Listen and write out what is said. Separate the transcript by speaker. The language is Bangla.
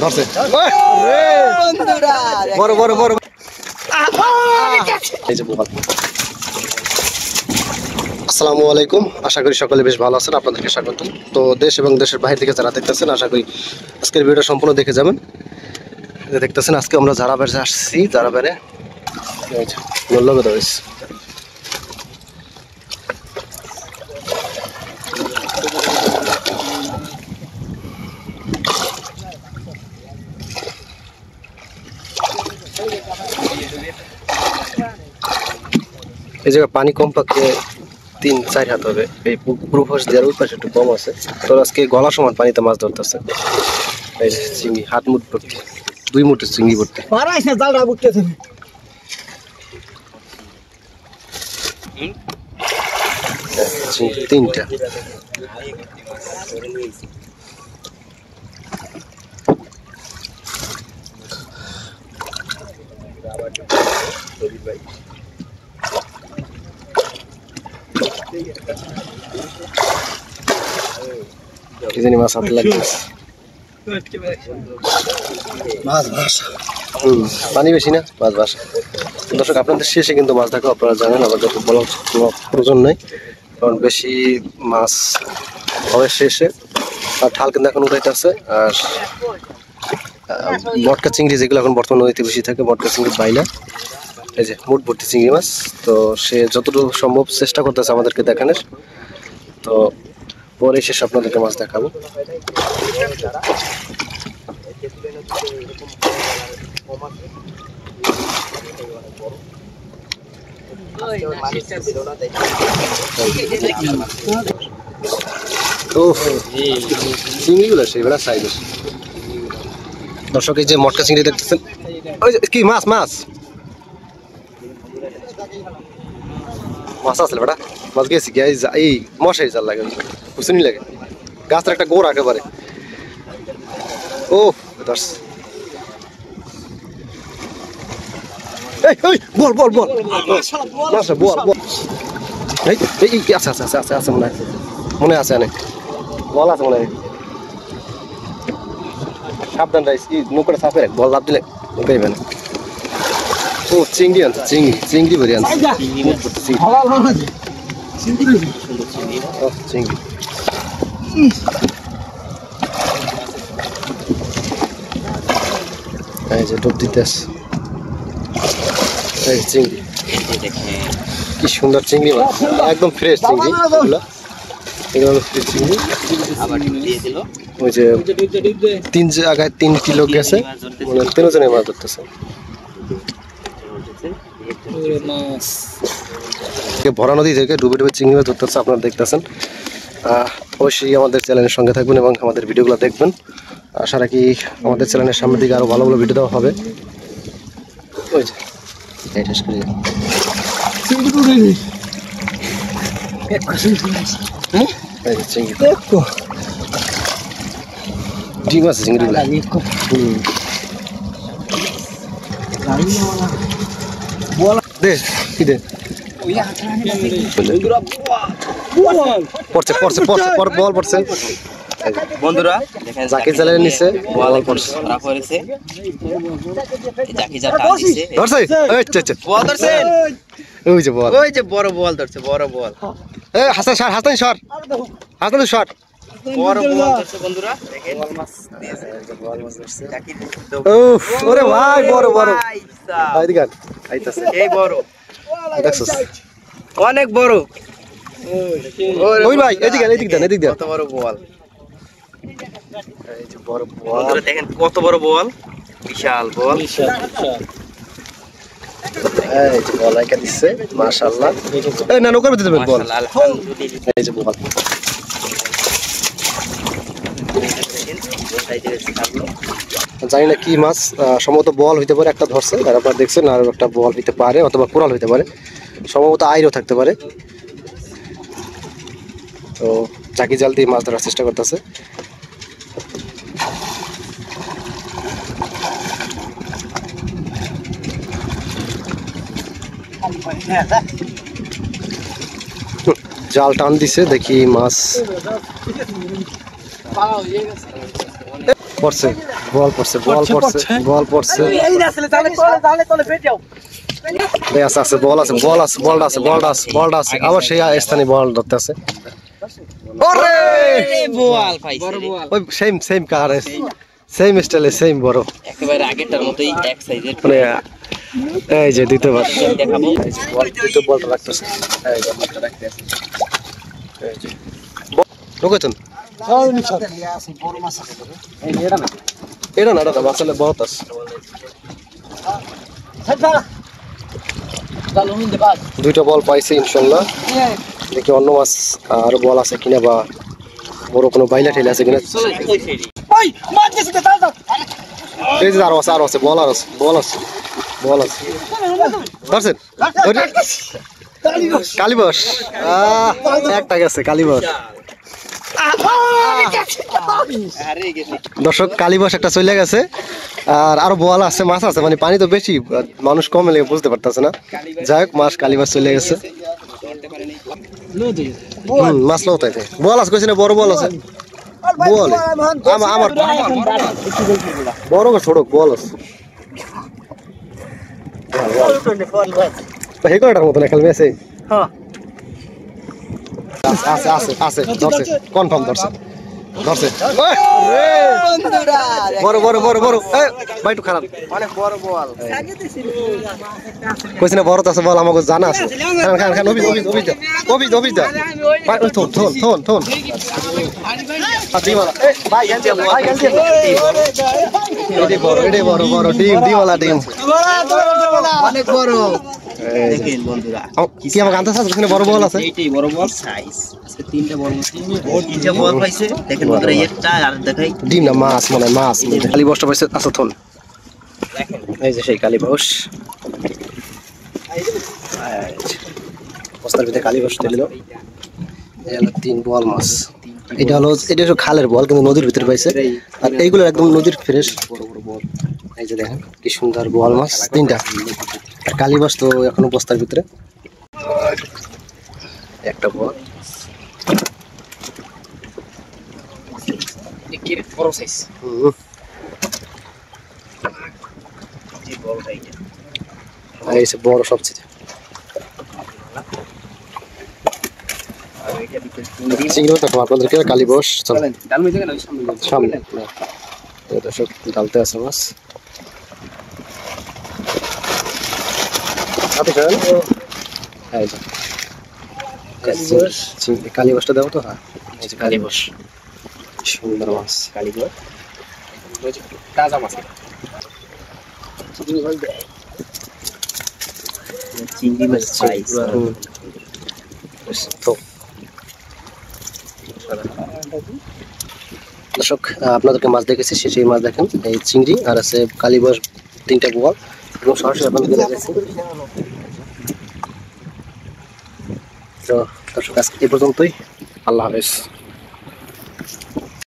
Speaker 1: ধরছে বড় বড় বড় এই যে বোয়াল। আসসালামু আলাইকুম, আশা করি সকলে বেশ ভালো আছেন। আপনাদেরকে স্বাগত। তো দেশ এবং দেশের বাইরে থেকে যারা দেখতেছেন, আশা করি আজকের ভিডিওটা সম্পূর্ণ দেখে যাবেন। দেখতেছেন আজকে আমরা জারাবাড়ি আসছি। জারাবাড়ি মূল্যগত হয়েছে। এই জায়গায় পানি কম পাকে 3-4 হাত হবে। এই পুরো ফাঁস দেওয়ার ওই পাশে একটু কম আছে। তো আজকে গলা সমান পানিতে মাছ ধরতেছে। এই যে চিংড়ি হাত মুঠ ভর্তি, 2 মুঠে চিংড়ি ভর্তি। চিংড়ি 3টা। কি জানি মাছ হাতে লাগতেছে। মাছ ভাসা, পানি বেশি না, মাছ ভাসা। দর্শক, আপনাদের শেষে কিন্তু মাছ দেখা আপনারা জানেন, আবার যত বলার কোনো প্রয়োজন নেই, কারণ বেশি মাছ হবে শেষে। আর ঢাল কিন্তু এখন উঠাইতেছে। আর মটকা চিংড়ি যেগুলো এখন বর্তমানে নদীতে বেশি থাকে, মটকা চিংড়ি বাইলা। এই যে মুঠ ভর্তি চিংড়ি মাছ। তো সে যতটুকু সম্ভব চেষ্টা করতেছে আমাদেরকে দেখানোর। তো পরে শেষ আপনাদেরকে মাছ দেখাবো। চিংড়িগুলো সেইগুলো সাইজের। দর্শক, এই যে মটকা চিংড়ি দেখতেছেন, ওই কি মাছ মাছ মাছ আসলে বেটা মাছ গেছি কি এই মশাই জাল লাগে, কুচুনি লাগে, গাছের একটা গোড় একেবারে। ও দর্শ, বল বল বল বল বল। আছে আছে আছে আছে মনে হয়, মনে আছে অনেক বল আছে মনে হয়। সাবধান রাইস, নৌকাটা সাপে বল লাভ দিলে পাইবে না। ও চিংড়ি আনছে, চিংড়ি চিংড়ি ভরে আনছে। চিংড়ি এই যে ডুব দিতে আসছে। এই চিংড়ি কি সুন্দর চিংড়ি মাছ, একদম ফ্রেশ চিংড়ি। চিংড়ি ওই যে 3 জায়গায় 3 কিলো গেছে, মানে 3 জনে মাছ ধরতেছে। ভরা নদী থেকে ডুবে ডুবে চিংড়ি মাছ ধরতেছে, আপনারা দেখতেছেন। অবশ্যই আমাদের চ্যানেলের সঙ্গে থাকবেন এবং আমাদের ভিডিওগুলো দেখবেন। আশা রাখি আমাদের চ্যানেলের সামনের দিকে আরো ভালো ভালো ভিডিও দেওয়া হবে। ওই যে শেষ করি চিংড়ি ডিম আছে, চিংড়িগুলো দে কি দে পড়ছে পড়ছে পড়ছে বল পড়ছে।
Speaker 2: বন্ধুরা
Speaker 1: জাকি জালের নিচে বল পড়ছে,
Speaker 2: জাকি যা টান দিছে
Speaker 1: ধরছে। আচ্ছা
Speaker 2: বল ধরছে,
Speaker 1: ওই যে বল,
Speaker 2: ওই যে বড় বল ধরছে, বড় বল।
Speaker 1: এই Hasan shot, Hasan shot, Hasan shot,
Speaker 2: বড় বল ধরছে বন্ধুরা। দেখেন বল মাছ দিয়েছে, বল মাছ ধরছে জাকি।
Speaker 1: উফ ওরে ভাই বড় বড় ভাই দিগান আইতাছে,
Speaker 2: এই বড়
Speaker 1: দেখছস
Speaker 2: অনেক বড়।
Speaker 1: ওই ভাই এদিকে এদিকে দেন, এদিকে দেন।
Speaker 2: কত বড় বল,
Speaker 1: এই যে বড় বল
Speaker 2: বন্ধুরা দেখেন কত বড় বল, বিশাল বল।
Speaker 1: এই যে বল আইকা দিচ্ছে, মাশাআল্লাহ। এই না নৌকার ভিতরে দেবেন বল।
Speaker 2: মাশাআল্লাহ, আলহামদুলিল্লাহ।
Speaker 1: এই যে বল জানি না কি মাছ, সম্ভবত বল হইতে পারে, একটা ধরছে আর আপনারা দেখছেন, আর একটা বল হইতে পারে অথবা কোরাল হইতে পারে, সম্ভবত আইরও থাকতে পারে। তো জাকি জাল দিয়ে মাছ ধরার চেষ্টা করতেছে। জাল টান দিছে, দেখি মাছ পড়ছে। বল পড়ছে বল পড়ছে
Speaker 2: এই না আসলে তাহলে পেট যাও
Speaker 1: আছে বলটা আছে আবার সেই স্থানে বল ধরতে আছে ওরে
Speaker 2: বল পাইছে
Speaker 1: ওই সেম কার সেম স্টাইলে সেম বড়
Speaker 2: একেবারে আগেরটার মতোই এক সাইজের
Speaker 1: মানে এই যে দ্বিতীয়বার
Speaker 2: দেখাবো
Speaker 1: দ্বিতীয় বলটা রাখতেছে এই যে বলটা রাখতেছে এই যে ঢুকেছেন এটা না এটা আসলে বহুত আছে দুইটা বল পাইছে ইনশাল্লাহ দেখি অন্য মাছ আর বল আছে কিনা বা বড় কোনো বাইলা ঠেলে আছে কিনা এই যে আরো আছে বল আছে ধরছেন কালীবস একটা গেছে কালীবস দর্শক কালীবস একটা চলে গেছে আর আরো বল আছে মাছ আছে মানে পানি তো বেশি মানুষ কম এলে বুঝতে পারতেছে না যাই হোক মাছ কালীবস চলে গেছে মাছ লওতাইতে বল আছে কইছে না বড় বল আছে বল আমার বড় ছোট বল আছে হেকটার মতন খেলবে আছে আছে ধরছে কনফার্ম ধরছে বড় বাইটু খারাপ
Speaker 2: অনেক বড় বল
Speaker 1: কইছ না বড় আছে বল আমাকে জানা আছে খান অভিজ দা থন দিওয়ালা ভাই এডি বড় দিওয়ালা ডিম
Speaker 2: অনেক বড় দেখেন বন্ধুরা
Speaker 1: কি আমাকে আনতে চাস কইছ না বড় বল আছে
Speaker 2: এইটাই বড় বল সাইজ আজকে তিনটা বল তিনটা বল পাইছে দেখেন বন্ধুরা একটা আর দেখাই
Speaker 1: ডিম না মাছ মানে মাছ খালি বস্তা পাইছে আচ্ছা থন
Speaker 2: দেখেন
Speaker 1: এই যে সেই কালীবস বস্তার ভিতরে কালীবস দিল এই হলো 3 বল মাছ এটা হলো খালের বল কিন্তু নদীর ভিতরে পাইছে আর এইগুলো একদম নদীর ফ্রেশ বড় বল এই যে দেখেন কি সুন্দর বল মাছ তিনটা আর কালীবস তো এখনো বস্তার ভিতরে একটা বল
Speaker 2: কি বড় সাইজ যে বলটা এইটা
Speaker 1: এই যে বড় সবচেয়ে
Speaker 2: আর এইটা ভিতরে
Speaker 1: চিংড়ি মাছ দেখো আপনাদেরকে কালীবস
Speaker 2: চলেন ডালমি থেকে না
Speaker 1: সামনে এটা সব ডালতে আছে মাছ আপনি খান এই যে কালীবসটা দাও তো হ্যাঁ এই যে কালীবস সুন্দর মাছ
Speaker 2: কালীগড় তাজা মাছ চিংড়ি মাছ সাইজ
Speaker 1: তো দর্শক আপনাদেরকে মাছ দেখেছি সেই মাছ দেখেন এই চিংড়ি আর আছে কালীবস 3টা বল এবং সরাসরি আপনাদেরকে দেখাচ্ছি তো দর্শক আজকে এই পর্যন্তই আল্লাহ হাফেজ